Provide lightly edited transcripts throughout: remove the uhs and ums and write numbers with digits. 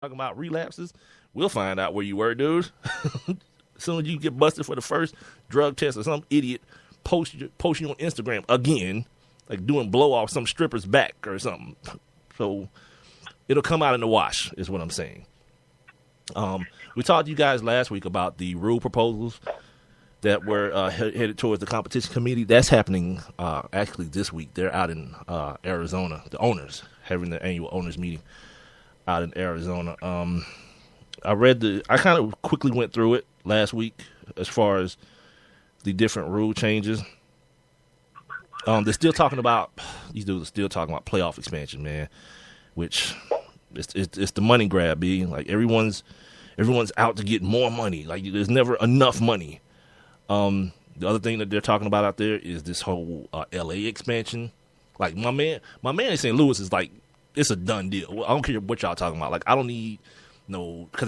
talking about relapses, we'll find out where you were, dude. As soon as you get busted for the first drug test or some idiot post you on Instagram again, like doing blow off some stripper's back or something. So it'll come out in the wash, is what I'm saying. We talked to you guys last week about the rule proposals that were headed towards the competition committee. That's happening actually this week. They're out in Arizona. The owners having the annual owners meeting out in Arizona. I kind of quickly went through it last week as far as the different rule changes. They're still talking about, these dudes are still talking about playoff expansion, man, which it's the money grab, B. Like everyone's out to get more money. Like there's never enough money. The other thing that they're talking about out there is this whole LA expansion. Like my man in St. Louis is like, it's a done deal. I don't care what y'all talking about. Like I don't need because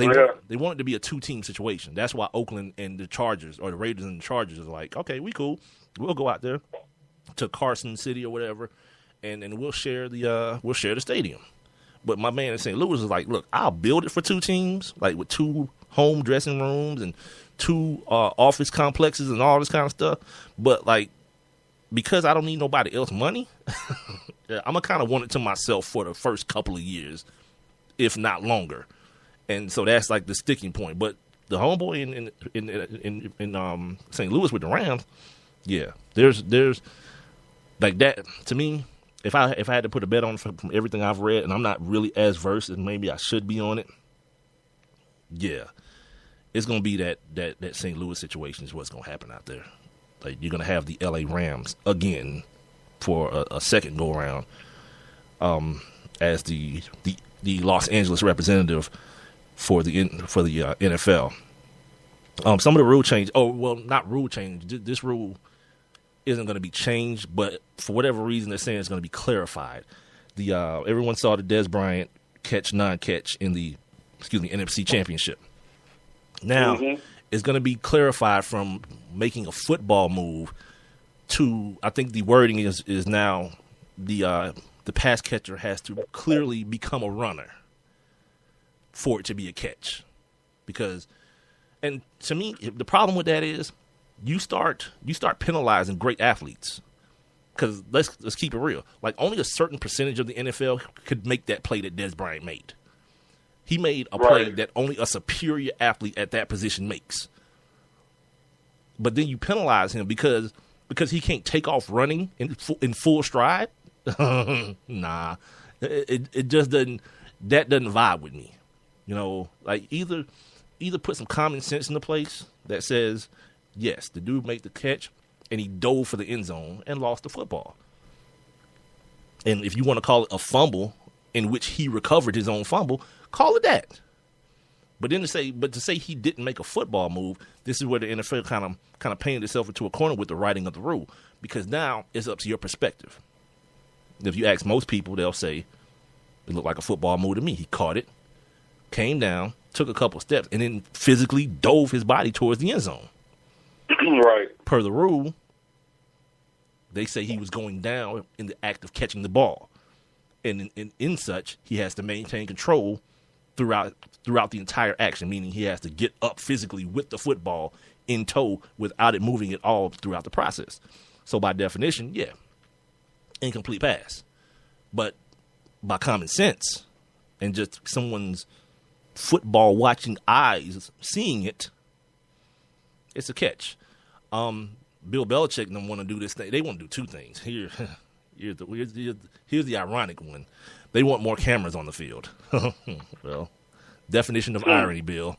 they want it to be a 2-team situation. That's why Oakland and the Chargers, or the Raiders and the Chargers, are like, okay, we cool. We'll go out there to Carson City or whatever, and we'll share the stadium. But my man in St. Louis is like, look, I'll build it for 2 teams, like with 2 home dressing rooms and 2 office complexes and all this kind of stuff. But like, because I don't need nobody else money, I'm gonna kind of want it to myself for the first couple of years, if not longer. And so that's like the sticking point. But the homeboy in St. Louis with the Rams, yeah, there's like that to me. If I had to put a bet on from everything I've read, and I'm not really as versed as maybe I should be on it, yeah, it's gonna be that St. Louis situation is what's gonna happen out there. Like you're gonna have the LA Rams again for a second go around, as the Los Angeles representative for the NFL. Some of the rule change. Oh well, not rule change. This rule isn't going to be changed, but for whatever reason, they're saying it's going to be clarified. Everyone saw the Dez Bryant catch non-catch in the NFC Championship. Now it's going to be clarified from making a football move to, I think the wording is now the pass catcher has to clearly become a runner for it to be a catch. Because, and to me, the problem with that is you start penalizing great athletes. Because let's keep it real. Like only a certain percentage of the NFL could make that play that Dez Bryant made. He made a play that only a superior athlete at that position makes. But then you penalize him because he can't take off running in full stride. Nah, it just doesn't vibe with me. You know, like either put some common sense into place that says, yes, the dude made the catch and he dove for the end zone and lost the football. And if you want to call it a fumble in which he recovered his own fumble, call it that. But then to say he didn't make a football move, this is where the NFL kind of painted itself into a corner with the writing of the rule, because now it's up to your perspective. If you ask most people, they'll say it looked like a football move to me. He caught it, came down, took a couple steps, and then physically dove his body towards the end zone. Right. Per the rule, they say he was going down in the act of catching the ball. And in such, he has to maintain control throughout the entire action, meaning he has to get up physically with the football in tow without it moving at all throughout the process. So by definition, yeah, incomplete pass. But by common sense and just someone's football watching eyes seeing it, it's a catch. Bill Belichick don't want to do this thing. They want to do 2 things. Here's the ironic one. They want more cameras on the field. Well, definition of irony, Bill.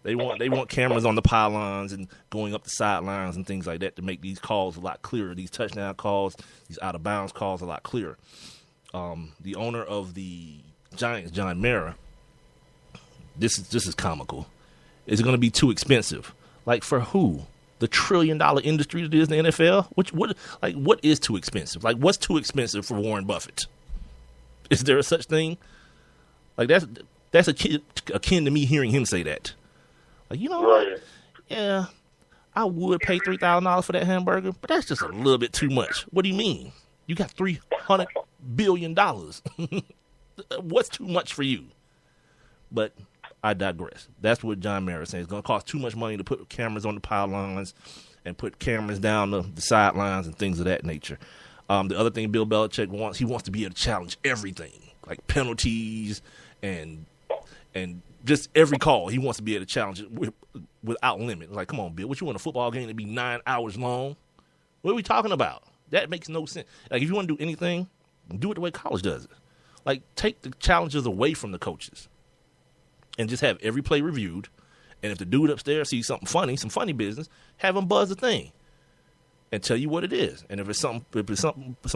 They want cameras on the pylons and going up the sidelines and things like that to make these calls a lot clearer. These touchdown calls, these out of bounds calls, a lot clearer. The owner of the Giants, John Mara, this is comical. Is it going to be too expensive? Like for who? The $1 trillion industry that is the NFL? What is too expensive? Like what's too expensive for Warren Buffett? Is there a such thing? Like that's akin to me hearing him say that. Like, you know what? Yeah, I would pay $3,000 for that hamburger, but that's just a little bit too much. What do you mean? You got $300 billion. What's too much for you? But I digress. That's what John Mara is saying. It's going to cost too much money to put cameras on the pylons and put cameras down the sidelines and things of that nature. The other thing Bill Belichick wants, he wants to be able to challenge everything, like penalties and just every call. He wants to be able to challenge it without limit. Like, come on, Bill, what you want a football game to be 9 hours long? What are we talking about? That makes no sense. Like, if you want to do anything, do it the way college does it. Like, take the challenges away from the coaches and just have every play reviewed. And if the dude upstairs sees something funny, some funny business, have him buzz the thing and tell you what it is. And if it's some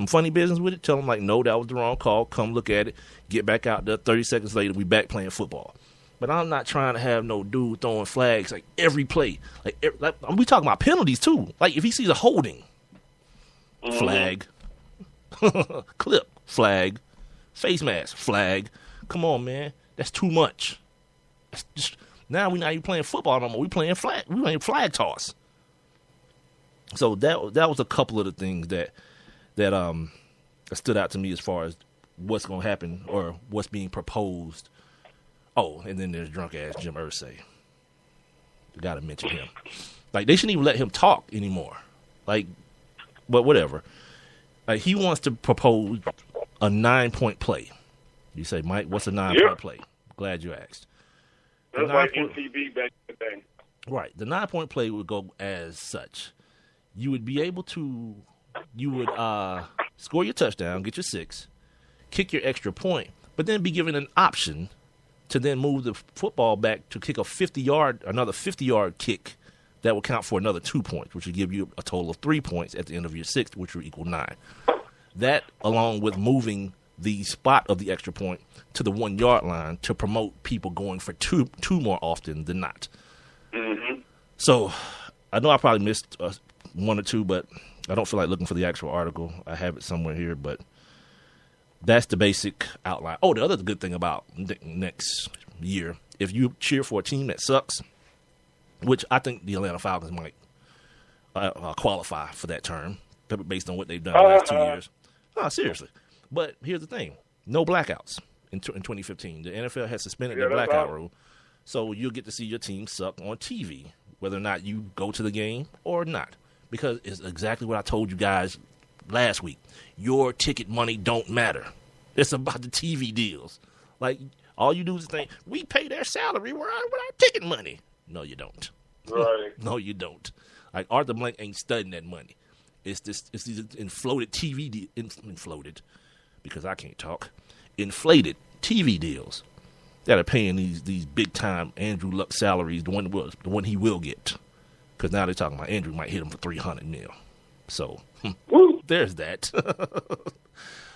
funny business with it, tell him, like, no, that was the wrong call. Come look at it. Get back out there. 30 seconds later, we back playing football. But I'm not trying to have no dude throwing flags like every play. Like we talking about penalties too. Like if he sees a holding, flag, clip, flag, face mask, flag. Come on, man, that's too much. That's just, now we're not even playing football no more. We playing flag toss. So that was a couple of the things that stood out to me as far as what's going to happen or what's being proposed. Oh, and then there's drunk-ass Jim Irsay. You got to mention him. Like, they shouldn't even let him talk anymore. Like, but whatever. Like, he wants to propose a 9-point play. You say, Mike, what's a 9-point play? Glad you asked. That's like MTV back in the day. Right. The 9-point play would go as such. You would be able to, score your touchdown, get your 6, kick your extra point, but then be given an option to then move the football back to kick another 50-yard kick that will count for another 2 points, which will give you a total of 3 points at the end of your 6th, which will equal 9. That, along with moving the spot of the extra point to the 1-yard line to promote people going for two more often than not. Mm-hmm. So I know I probably missed one or two, but I don't feel like looking for the actual article. I have it somewhere here, but that's the basic outline. Oh, the other good thing about next year, if you cheer for a team that sucks, which I think the Atlanta Falcons might qualify for that term based on what they've done the last 2 years. No, seriously. But here's the thing. No blackouts in 2015. The NFL has suspended the blackout rule, so you'll get to see your team suck on TV, whether or not you go to the game or not, because it's exactly what I told you guys last week. Your ticket money don't matter. It's about the TV deals. Like, all you do is think, we pay their salary with our ticket money. No, you don't. Right. No, you don't. Like, Arthur Blank ain't studying that money. It's these inflated TV inflated, because I can't talk, inflated TV deals that are paying these big-time Andrew Luck salaries, the one he will get. Because now they're talking about Andrew might hit him for $300 million. So, there's that.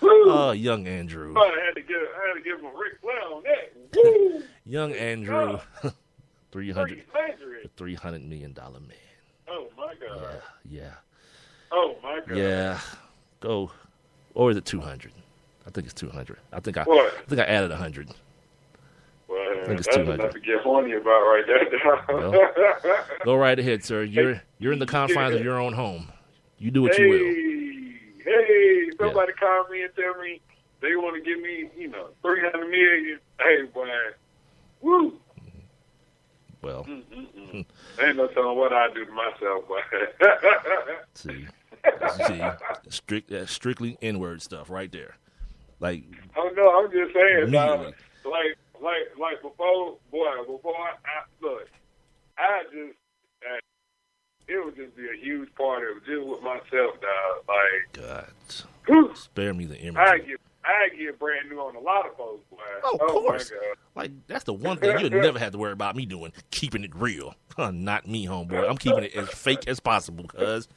Young Andrew. I had to give him a Ric Flair on that. Woo. Young Andrew. $300 million man. Oh, my God. Yeah. Oh, my God. Yeah. Go. Or is it 200? I think it's 200. I think I added 100. Well, I think it's that's 200. enough to get horny about right there. Well, go right ahead, sir. You're in the confines of your own home. You do what you will. Hey, somebody call me and tell me they want to give me, $300 million. Hey, boy. Woo. Well. Ain't no telling what I do to myself, boy. See, strictly N-word stuff right there. Like, oh no, I'm just saying, immediately. like before I look, I just it would just be a huge party of just with myself, dog. Like, God, whew, spare me the imagery. I get brand new on a lot of folks, boy. Oh, of course. My God. Like, that's the one thing you'd never have to worry about me doing, keeping it real. Not me, homeboy. I'm keeping it as fake as possible because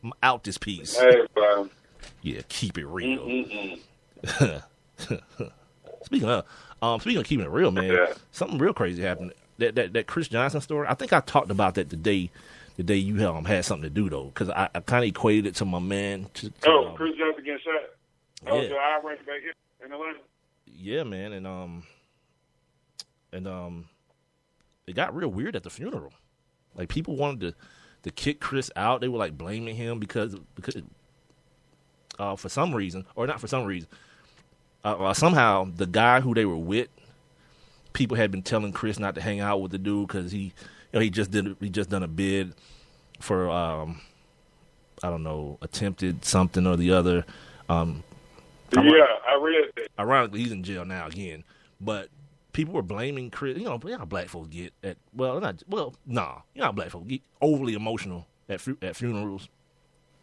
I'm out this piece. Hey, bro. Yeah, keep it real. Speaking of keeping it real, man, something real crazy happened. That Chris Johnson story. I think I talked about that the day you had something to do though, because I kind of equated it to my man. Chris Johnson getting shot. Oh, yeah. so I ran back here in Atlanta. Yeah, man, and it got real weird at the funeral. Like, people wanted to kick Chris out. They were like blaming him because for some reason, or not for some reason, somehow the guy who they were with people had been telling Chris not to hang out with the dude because he just done a bid for I don't know, attempted something or the other. I read that. Ironically, he's in jail now again, but people were blaming Chris. You know how black folks get you know how black folks get overly emotional at funerals,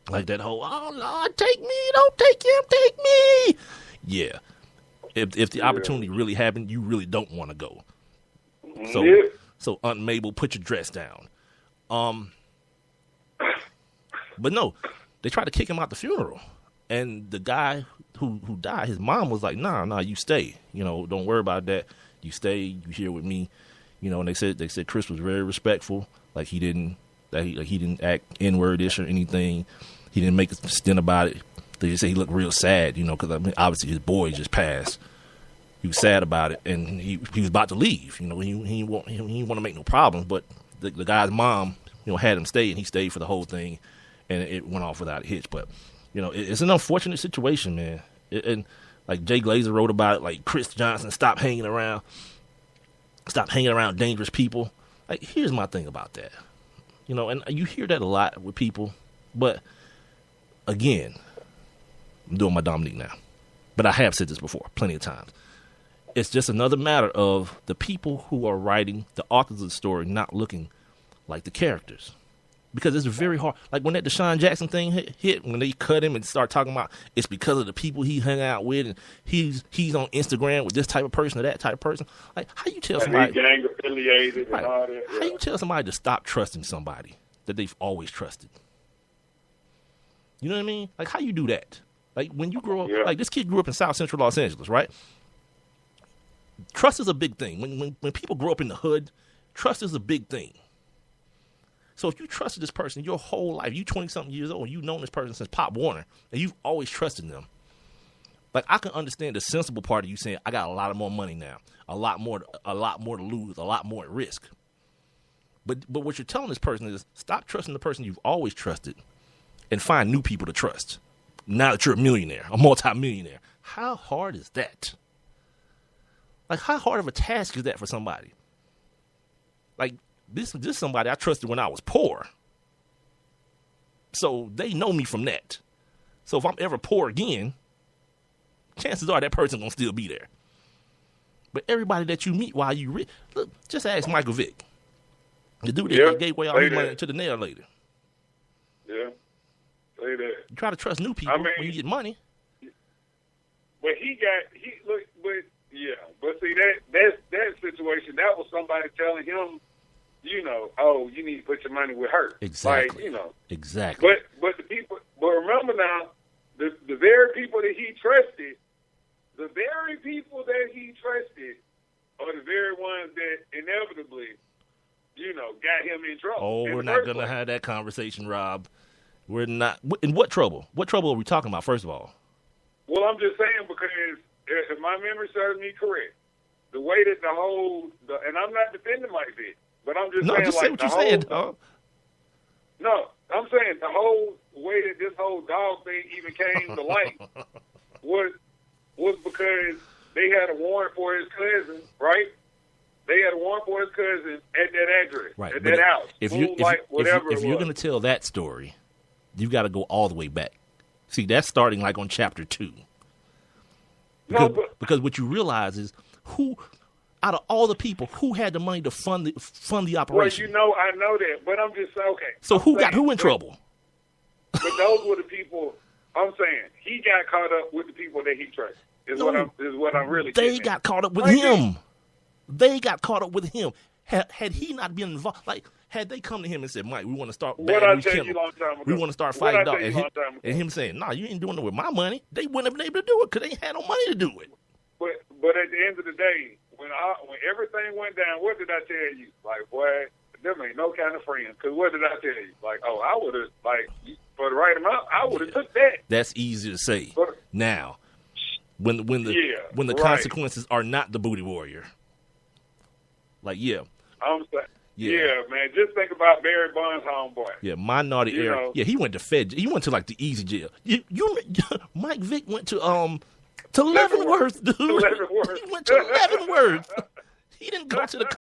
like that whole "oh Lord, take me, don't take him, take me." Yeah, if the opportunity really happened, you really don't want to go. So Aunt Mabel, put your dress down. But no, they tried to kick him out the funeral, and the guy who died, his mom was like, "Nah, you stay. You know, don't worry about that. You stay. You here with me." You know, and they said Chris was very respectful. Like he didn't act N-word-ish or anything. He didn't make a stint about it. They just said he looked real sad. You know, because obviously his boy just passed. He was sad about it, and he was about to leave. You know, he didn't want to make no problems, but the guy's mom, you know, had him stay, and he stayed for the whole thing, and it went off without a hitch. But you know, it's an unfortunate situation, man. And like Jay Glazer wrote about it, like Chris Johnson, stop hanging around dangerous people. Like, here's my thing about that, you know, and you hear that a lot with people, but again, I'm doing my Dominique now, but I have said this before plenty of times. It's just another matter of the people who are writing, the authors of the story, not looking like the characters. Because it's very hard. Like when that Deshaun Jackson thing hit, when they cut him and start talking about it's because of the people he hung out with, and he's on Instagram with this type of person or that type of person. Like, how you tell somebody gang affiliated and all that? Yeah. How you tell somebody to stop trusting somebody that they've always trusted? You know what I mean? Like, how you do that? Like when you grow up, like this kid grew up in South Central Los Angeles, right? Trust is a big thing. When people grow up in the hood, trust is a big thing. So if you trusted this person your whole life, you 20-something years old, you've known this person since Pop Warner, and you've always trusted them. Like, I can understand the sensible part of you saying, I got a lot more money now, a lot more to lose, a lot more at risk. But what you're telling this person is, stop trusting the person you've always trusted and find new people to trust. Now that you're a millionaire, a multi-millionaire. How hard is that? Like, how hard of a task is that for somebody? Like, this is somebody I trusted when I was poor. So they know me from that. So if I'm ever poor again, chances are that person gonna still be there. But everybody that you meet while you rich, look, just ask Michael Vick. The dude that gave away all his money to the nail lady. Yeah, say that. You try to trust new people when you get money. But but see that situation, that was somebody telling him, you know, oh, you need to put your money with her. Exactly. Like, you know. Exactly. But the people, but remember now, the very people that he trusted, are the very ones that inevitably, you know, got him in trouble. Oh, we're not going to have that conversation, Rob. We're not. In what trouble? What trouble are we talking about, first of all? Well, I'm just saying, because if my memory serves me correct, the way that and I'm not defending Mike Vick, but I'm just saying, just like, say what you're saying, dog. No, I'm saying the whole way that this whole dog thing even came to light was because they had a warrant for his cousin, right? They had a warrant for his cousin at that address, right, at that house. If you're going to tell that story, you've got to go all the way back. See, that's starting like on chapter 2. Because what you realize is who, out of all the people, who had the money to fund the operation? Well, I know that, but I'm just saying, okay. So who got who in trouble? But those were the people. I'm saying he got caught up with the people that he trusted. Is what I'm really. They got caught up with him. They got caught up with him. Had he not been involved, like had they come to him and said, "Mike, we want to start we want to start fighting dog," and him saying, "Nah, you ain't doing it with my money," they wouldn't have been able to do it because they ain't had no money to do it. But at the end of the day, when everything went down, what did I tell you? Like, boy, them ain't no kind of friend. Because what did I tell you? Like, oh, I would have, like, for the right amount, I would have took that. That's easy to say. Now, when the consequences are not the booty warrior. Like, I'm saying, yeah, man. Just think about Barry Bonds' homeboy. Yeah, Minority Area. Yeah, he went to Fed. He went to like the easy jail. Mike Vick went to Leavenworth, dude. Leavenworth. He went to Leavenworth. He didn't go to the